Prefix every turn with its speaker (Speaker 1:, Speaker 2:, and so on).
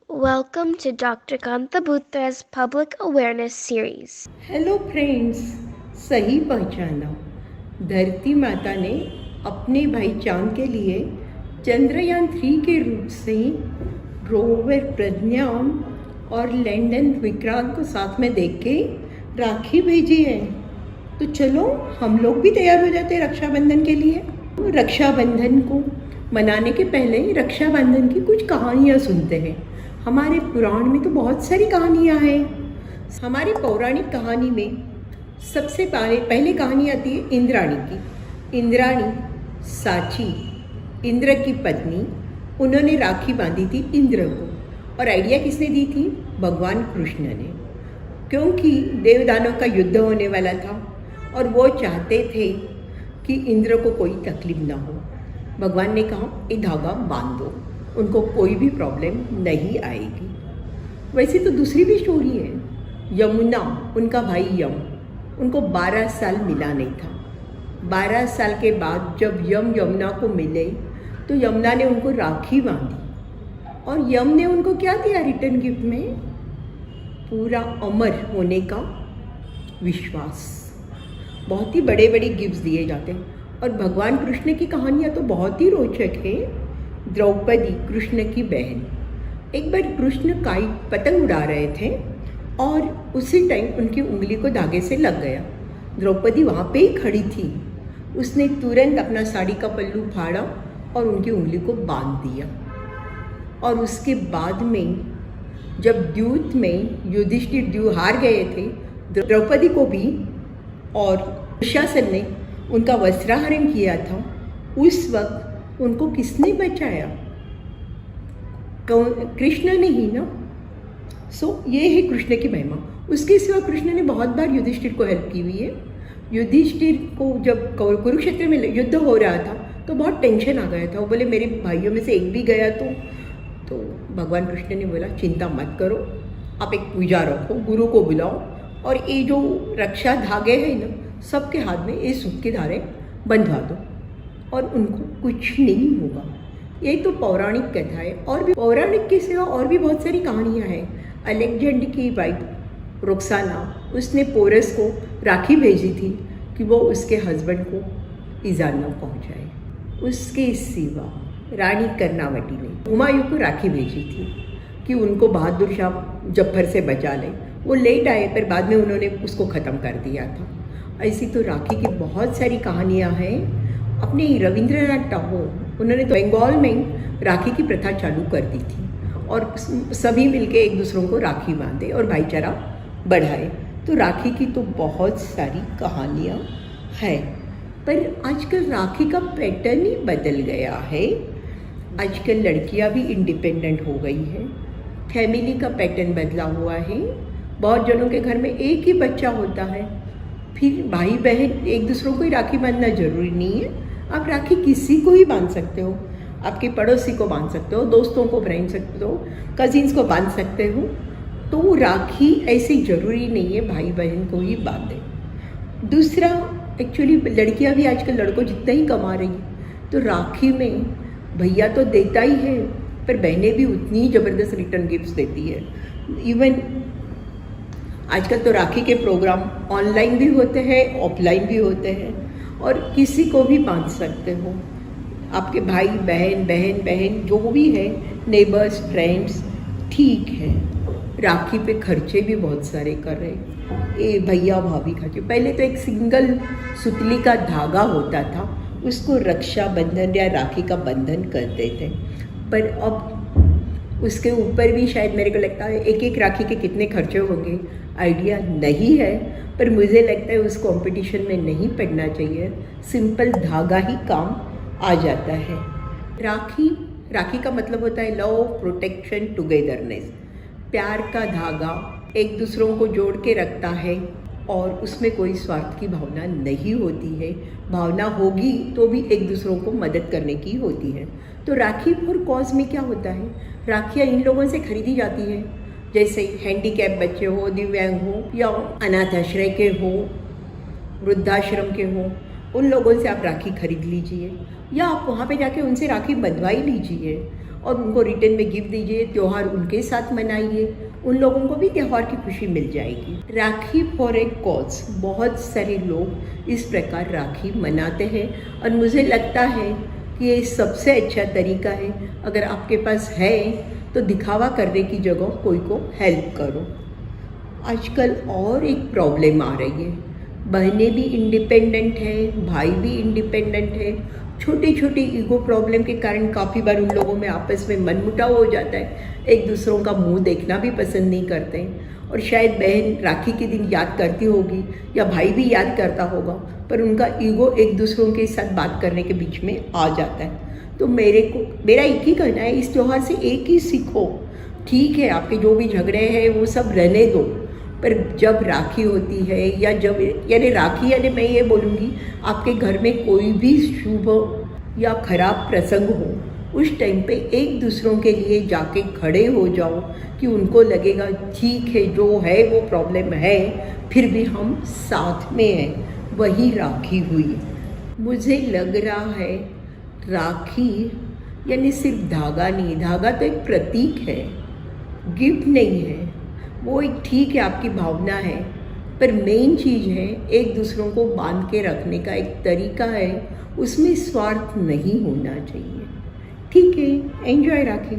Speaker 1: Welcome to Dr. Kanta Butra's Public Awareness Series.
Speaker 2: Hello friends, सही पहचाना। धरती माता ने अपने भाई चांद के लिए चंद्रयान-3 के रूप से रोवर प्रज्ञान और लैंडन विक्रांत को साथ में देख के राखी भेजी है। तो चलो हम लोग भी तैयार हो जाते हैं रक्षाबंधन के लिए। रक्षाबंधन को मनाने के पहले रक्षाबंधन की कुछ कहानियाँ सुनते हैं। हमारे पुराण में तो बहुत सारी कहानियाँ हैं। हमारी पौराणिक कहानी में सबसे पहले कहानी आती है इंद्राणी की। इंद्राणी साची, इंद्र की पत्नी, उन्होंने राखी बांधी थी इंद्र को। और आइडिया किसने दी थी? भगवान कृष्ण ने, क्योंकि देवदानव का युद्ध होने वाला था और वो चाहते थे कि इंद्र को कोई तकलीफ ना हो। भगवान ने कहा ये धागा बांध दो, उनको कोई भी प्रॉब्लम नहीं आएगी। वैसे तो दूसरी भी स्टोरी है। यमुना, उनका भाई यम, उनको 12 साल मिला नहीं था। 12 साल के बाद जब यम यमुना को मिले तो यमुना ने उनको राखी बांधी और यम ने उनको क्या दिया रिटर्न गिफ्ट में? पूरा अमर होने का विश्वास। बहुत ही बड़े बड़े गिफ्ट्स दिए जाते हैं। और भगवान कृष्ण की कहानियाँ तो बहुत ही रोचक है। द्रौपदी, कृष्ण की बहन, एक बार कृष्ण पतंग उड़ा रहे थे और उसी टाइम उनकी उंगली को धागे से लग गया। द्रौपदी वहाँ पे ही खड़ी थी। उसने तुरंत अपना साड़ी का पल्लू फाड़ा और उनकी उंगली को बांध दिया। और उसके बाद में जब द्यूत में युधिष्ठिर द्यू हार गए थे, द्रौपदी को भी और दुशासन ने उनका वस्त्राहरण किया था, उस वक्त उनको किसने बचाया? कृष्ण ने ही ना। ये है कृष्ण की महिमा। उसके सिवा कृष्ण ने बहुत बार युधिष्ठिर को हेल्प की हुई है। युधिष्ठिर को जब कुरुक्षेत्र में युद्ध हो रहा था तो बहुत टेंशन आ गया था। वो बोले मेरे भाइयों में से एक भी गया तो भगवान कृष्ण ने बोला चिंता मत करो, आप एक पूजा रखो, गुरु को बुलाओ और ये जो रक्षा धागे हैं ना, सबके हाथ में ये सुख की धारे बंधवा दो और उनको कुछ नहीं होगा। ये तो पौराणिक कथा है। और भी पौराणिक के सिवा और भी बहुत सारी कहानियाँ हैं। अलेक्जेंडर की वाइफ रोक्साना, उसने पोरस को राखी भेजी थी कि वो उसके हस्बैंड को ईजा न पहुँचाए। उसके सिवा रानी कर्णावती ने हुमायूं को राखी भेजी थी कि उनको बहादुर शाह जफर से बचा ले। वो लेट आए पर बाद में उन्होंने उसको ख़त्म कर दिया था। ऐसी तो राखी की बहुत सारी कहानियाँ हैं। अपने रविंद्रनाथ टैगोर, उन्होंने तो बंगाल में राखी की प्रथा चालू कर दी थी और सभी मिलके एक दूसरों को राखी बांधे और भाईचारा बढ़ाए। तो राखी की तो बहुत सारी कहानियाँ हैं। पर आजकल राखी का पैटर्न ही बदल गया है। आजकल लड़कियाँ भी इंडिपेंडेंट हो गई हैं। फैमिली का पैटर्न बदला हुआ है। बहुत जनों के घर में एक ही बच्चा होता है। फिर भाई बहन एक दूसरों को ही राखी बांधना जरूरी नहीं है। आप राखी किसी को ही बांध सकते हो। आपके पड़ोसी को बांध सकते हो, दोस्तों को बांध सकते हो, कजिन्स को बांध सकते हो। तो राखी ऐसी ज़रूरी नहीं है भाई बहन को ही बांधे। दूसरा, एक्चुअली लड़कियां भी आजकल लड़कों जितना ही कमा रही हैं, तो राखी में भैया तो देता ही है पर बहनें भी उतनी ही ज़बरदस्त रिटर्न गिफ्ट्स देती है। इवन आजकल तो राखी के प्रोग्राम ऑनलाइन भी होते हैं, ऑफलाइन भी होते हैं और किसी को भी बांध सकते हो। आपके भाई बहन, बहन बहन जो भी है, नेबर्स, फ्रेंड्स, ठीक है। राखी पे खर्चे भी बहुत सारे कर रहे हैं। ये भैया भाभी खर्चे। पहले तो एक सिंगल सुतली का धागा होता था, उसको रक्षाबंधन या राखी का बंधन करते थे। पर अब उसके ऊपर भी शायद मेरे को लगता है एक एक राखी के कितने खर्चे होंगे आइडिया नहीं है। पर मुझे लगता है उस कंपटीशन में नहीं पड़ना चाहिए। सिंपल धागा ही काम आ जाता है। राखी का मतलब होता है लव, प्रोटेक्शन, टुगेदरनेस। प्यार का धागा एक दूसरों को जोड़ के रखता है और उसमें कोई स्वार्थ की भावना नहीं होती है। भावना होगी तो भी एक दूसरों को मदद करने की होती है। तो राखी फॉर कॉज में क्या होता है? राखियाँ इन लोगों से खरीदी जाती हैं जैसे हैंडीकैप बच्चे हो, दिव्यांग हो या अनाथ आश्रय के हो, वृद्धाश्रम के हो, उन लोगों से आप राखी खरीद लीजिए या आप वहाँ पे जाके उनसे राखी बंधवा ही लीजिए। और उनको रिटर्न में गिफ्ट दीजिए, त्यौहार उनके साथ मनाइए, उन लोगों को भी त्यौहार की खुशी मिल जाएगी। राखी फॉर ए कॉज, बहुत सारे लोग इस प्रकार राखी मनाते हैं और मुझे लगता है कि ये सबसे अच्छा तरीका है। अगर आपके पास है तो दिखावा करने की जगह कोई को हेल्प करो। आजकल और एक प्रॉब्लम आ रही है, बहनें भी इंडिपेंडेंट है, भाई भी इंडिपेंडेंट है, छोटे छोटे ईगो प्रॉब्लम के कारण काफ़ी बार उन लोगों में आपस में मनमुटाव हो जाता है, एक दूसरों का मुंह देखना भी पसंद नहीं करते हैं। और शायद बहन राखी के दिन याद करती होगी या भाई भी याद करता होगा, पर उनका ईगो एक दूसरों के साथ बात करने के बीच में आ जाता है। तो मेरा एक ही कहना है, इस त्यौहार से एक ही सीखो। ठीक है, आपके जो भी झगड़े हैं वो सब रहने दो, पर जब राखी होती है या जब यानी राखी यानी मैं ये बोलूँगी आपके घर में कोई भी शुभ या खराब प्रसंग हो, उस टाइम पे एक दूसरों के लिए जाके खड़े हो जाओ कि उनको लगेगा ठीक है, जो है वो प्रॉब्लम है, फिर भी हम साथ में हैं। वही राखी हुई। मुझे लग रहा है राखी यानी सिर्फ धागा नहीं, धागा तो एक प्रतीक है, गिफ्ट नहीं है। वो एक ठीक है आपकी भावना है, पर मेन चीज़ है एक दूसरों को बांध के रखने का एक तरीका है, उसमें स्वार्थ नहीं होना चाहिए। ठीक है, एंजॉय राखी।